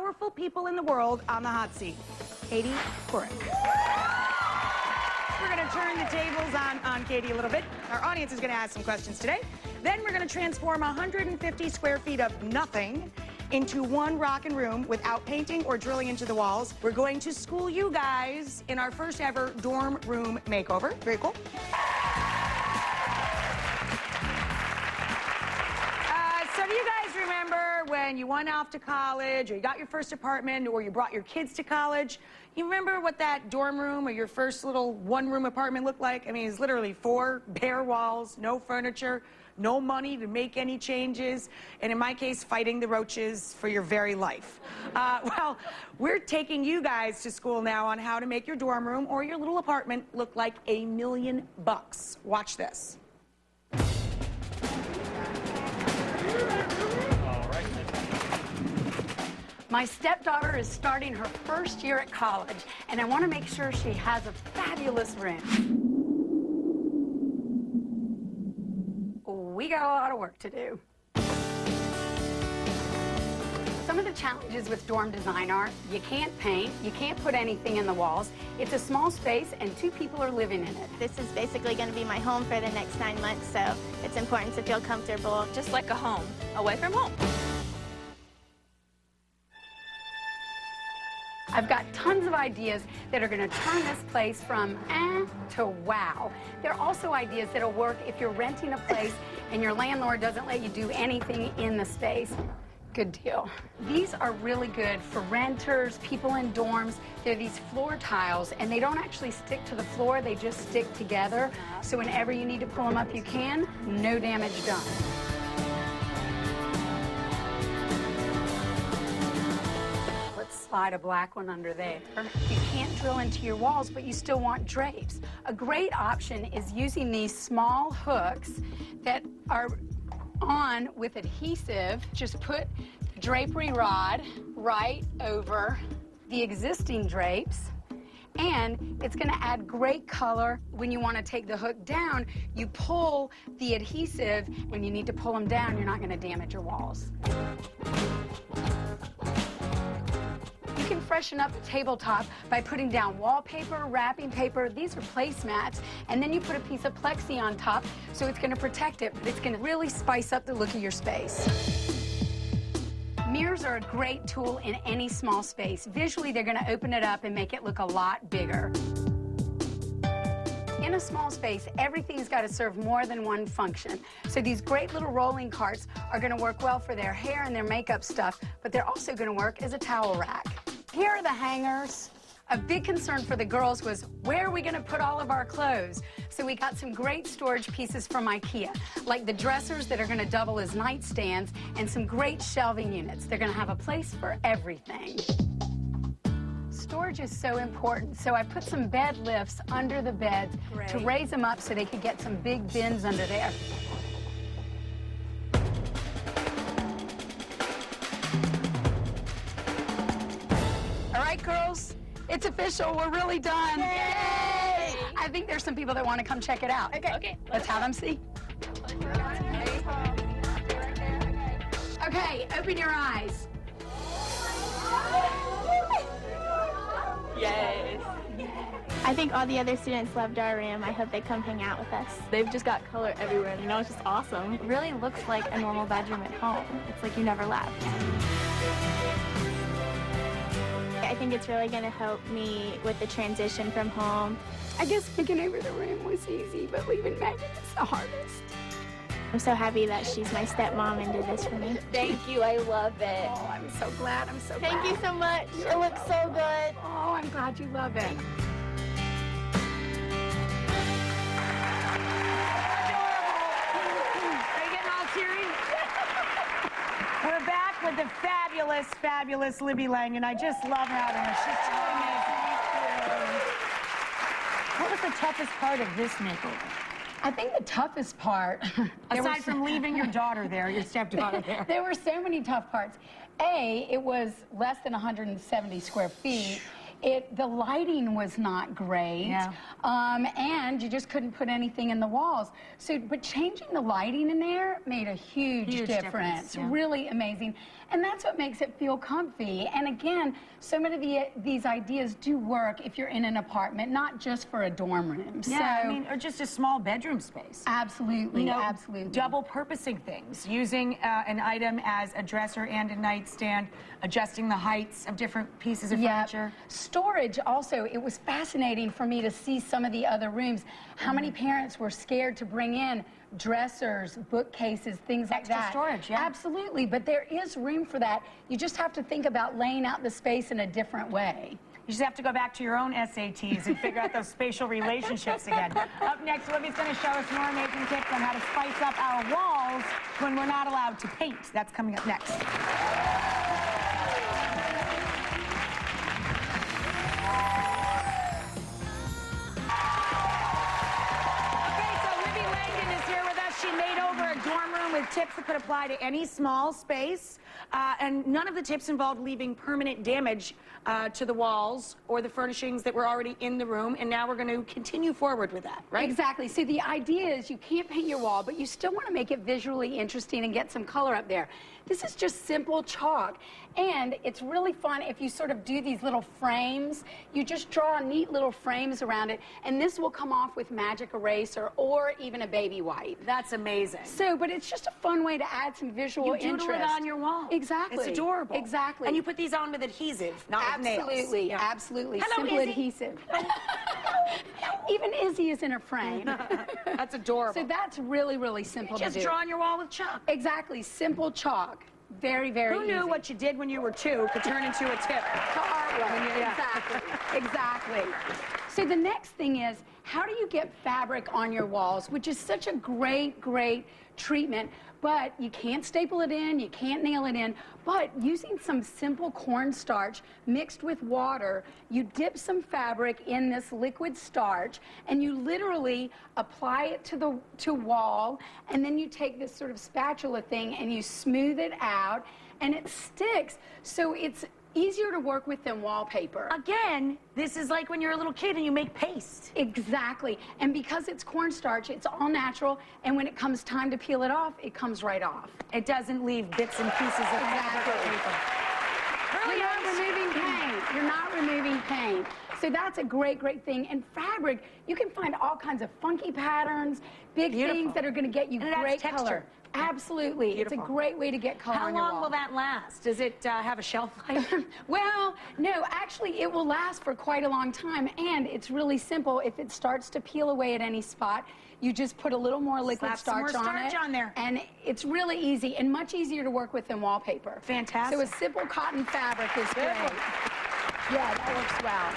powerful people in the world on the hot seat. Katie Couric. We're going to turn the tables on Katie a little bit. Our audience is going to ask some questions today. Then we're going to transform 150 square feet of nothing into one rockin' room without painting or drilling into the walls. We're going to school you guys in our first ever dorm room makeover. Very cool. So do you guys remember when you went off to college, or you got your first apartment, or you brought your kids to college? You remember what that dorm room or your first little one-room apartment looked like? I mean, it's literally 4 bare walls, no furniture, no money to make any changes, and in my case, fighting the roaches for your very life. Well, we're taking you guys to school now on how to make your dorm room or your little apartment look like $1 million. Watch this. My stepdaughter is starting her first year at college, and I want to make sure she has a fabulous room. We got a lot of work to do. Some of the challenges with dorm design are you can't paint, you can't put anything in the walls, it's a small space, and 2 people are living in it. This is basically going to be my home for the next 9 months, so it's important to feel comfortable. Just like a home, away from home. I've got tons of ideas that are going to turn this place from to wow. There are also ideas that'll work if you're renting a place and your landlord doesn't let you do anything in the space. Good deal. These are really good for renters, people in dorms. They're these floor tiles, and they don't actually stick to the floor, they just stick together. So whenever you need to pull them up, you can. No damage done. Slide a black one under there. You can't drill into your walls, but you still want drapes. A great option is using these small hooks that are on with adhesive. Just put the drapery rod right over the existing drapes, and it's going to add great color. When you want to take the hook down, you pull the adhesive. When you need to pull them down, you're not going to damage your walls. You can freshen up the tabletop by putting down wallpaper, wrapping paper. These are placemats, and then you put a piece of plexi on top, so it's going to protect it, but it's going to really spice up the look of your space. Mirrors are a great tool in any small space. Visually, they're going to open it up and make it look a lot bigger. In a small space, everything's got to serve more than one function. So these great little rolling carts are going to work well for their hair and their makeup stuff, but they're also going to work as a towel rack. Here are the hangers. A big concern for the girls was, where are we going to put all of our clothes? So we got some great storage pieces from IKEA, like the dressers that are going to double as nightstands, and some great shelving units. They're going to have a place for everything. Storage is so important, so I put some bed lifts under the beds to raise them up so they could get some big bins under there. All right, girls, it's official. We're really done. Yay! I think there's some people that want to come check it out. Okay. Let's have them see. Okay, open your eyes. Yay. I think all the other students loved our room. I hope they come hang out with us. They've just got color everywhere, you know, it's just awesome. It really looks like a normal bedroom at home. It's like you never left. I think it's really going to help me with the transition from home. I guess picking over the room was easy, but leaving Megan is the hardest. I'm so happy that she's my stepmom and did this for me. Thank you, I love it. Oh, I'm so glad, I'm so glad. Thank you so much. It looks so good. Oh, I'm glad you love it. Are you getting all teary? We're back with the fabulous, fabulous Libby Langdon. I just love having her. She's so amazing. What was the toughest part of this makeover? I think the toughest part, aside from leaving your daughter there, your stepdaughter there. there were so many tough parts. A, it was less than 170 square feet. The lighting was not great. Yeah. And you just couldn't put anything in the walls. So, but changing the lighting in there made a huge difference. Yeah. Really amazing. And that's what makes it feel comfy. And again, so many of these ideas do work if you're in an apartment, not just for a dorm room. Yeah, So, I mean, or just a small bedroom space. absolutely, You know, absolutely. double purposing things, using an item as a dresser and a nightstand, adjusting the heights of different pieces of furniture. Storage also, it was fascinating for me to see some of the other rooms, how many parents were scared to bring in dressers, bookcases, things like Extra that. storage, yeah. Absolutely, but there is room for that. You just have to think about laying out the space in a different way. You just have to go back to your own SATs and figure out those spatial relationships again. Up next, Libby's going to show us more making tips on how to spice up our walls when we're not allowed to paint. That's coming up next. Libby Langdon is here with us. She made over a dorm room with tips that could apply to any small space. And none of the tips involved leaving permanent damage to the walls or the furnishings that were already in the room. And now we're going to continue forward with that, right? Exactly. So the idea is you can't paint your wall, but you still want to make it visually interesting and get some color up there. This is just simple chalk. And it's really fun if you sort of do these little frames. You just draw neat little frames around it, and this will come off with magic eraser or even a baby wipe. That's amazing. So, but it's just a fun way to add some visual You interest. doodle it on your wall. Exactly. It's adorable. Exactly. And you put these on with adhesive, not with nails. Absolutely, Yeah. absolutely. Hello, Simple Izzy. adhesive. Even Izzy is in a frame. That's adorable. So that's really, really simple Just to do. draw on your wall with chalk. Exactly, simple chalk. Very, very Who knew easy. what you did when you were 2 could turn into a tip? To artwork. Yeah. Exactly, exactly. So the next thing is, how do you get fabric on your walls, which is such a great, great treatment, but you can't staple it in, you can't nail it in, but using some simple cornstarch mixed with water, you dip some fabric in this liquid starch, and you literally apply it to wall, and then you take this sort of spatula thing and you smooth it out, and it sticks, so it's easier to work with than wallpaper. Again, this is like when you're a little kid and you make paste. Exactly. And because it's cornstarch, it's all natural, and when it comes time to peel it off, it comes right off. It doesn't leave bits and pieces of fabric. You're not removing paint. You're not removing paint. So that's a great, great thing. And fabric, you can find all kinds of funky patterns, big Beautiful. things that are going to get you And it adds great texture. color. Absolutely. Beautiful. It's a great way to get color How on your long wall. will that last? Does it have a shelf life? Well, no, actually, it will last for quite a long time, and it's really simple. If it starts to peel away at any spot, you just put a little more liquid Slap some more starch on starch it, on there. and it's really easy and much easier to work with than wallpaper. Fantastic. So a simple cotton fabric is great. Yeah, that works well.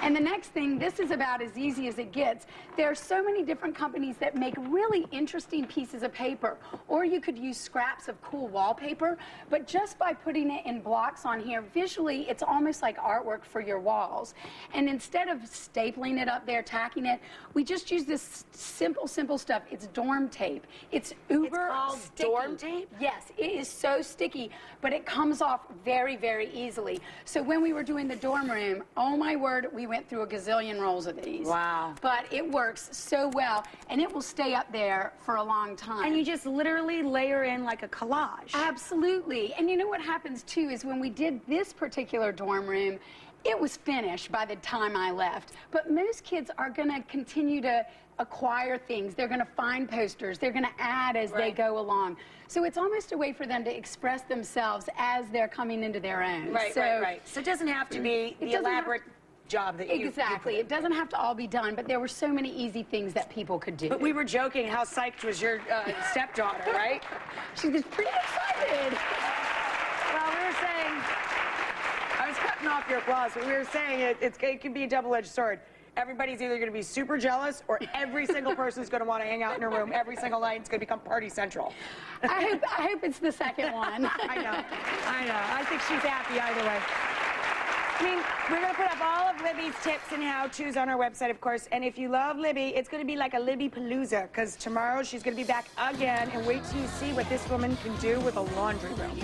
And the next thing, this is about as easy as it gets. There are so many different companies that make really interesting pieces of paper, or you could use scraps of cool wallpaper, but just by putting it in blocks on here, visually, it's almost like artwork for your walls. And instead of stapling it up there, tacking it, we just use this simple, simple stuff. It's dorm tape. It's uber called sticky. dorm tape? Yes, it is so sticky, but it comes off very, very easily. So when we were doing the dorm room, oh my word, we went through a gazillion rolls of these. Wow. But it works so well, and it will stay up there for a long time. And you just literally layer in like a collage. Absolutely. And you know what happens too is when we did this particular dorm room, it was finished by the time I left. But most kids are going to continue to acquire things. They're going to find posters. They're going to add as they go along. So it's almost a way for them to express themselves as they're coming into their own. Right, so, right. So it doesn't have to be the doesn't have- elaborate job that you Exactly. It doesn't have to all be done, but there were so many easy things that people could do. But we were joking how psyched was your stepdaughter, right? She was pretty excited. Well, we were saying, I was cutting off your applause, but we were saying it can be a double-edged sword. Everybody's either going to be super jealous or every single person's going to want to hang out in a room every single night. It's going to become party central. I hope it's the second one. I know. I think she's happy either way. I mean, we're going to put up all of Libby's tips and how-tos on our website, of course. And if you love Libby, it's going to be like a Libby Palooza, because tomorrow she's going to be back again. And wait till you see what this woman can do with a laundry room.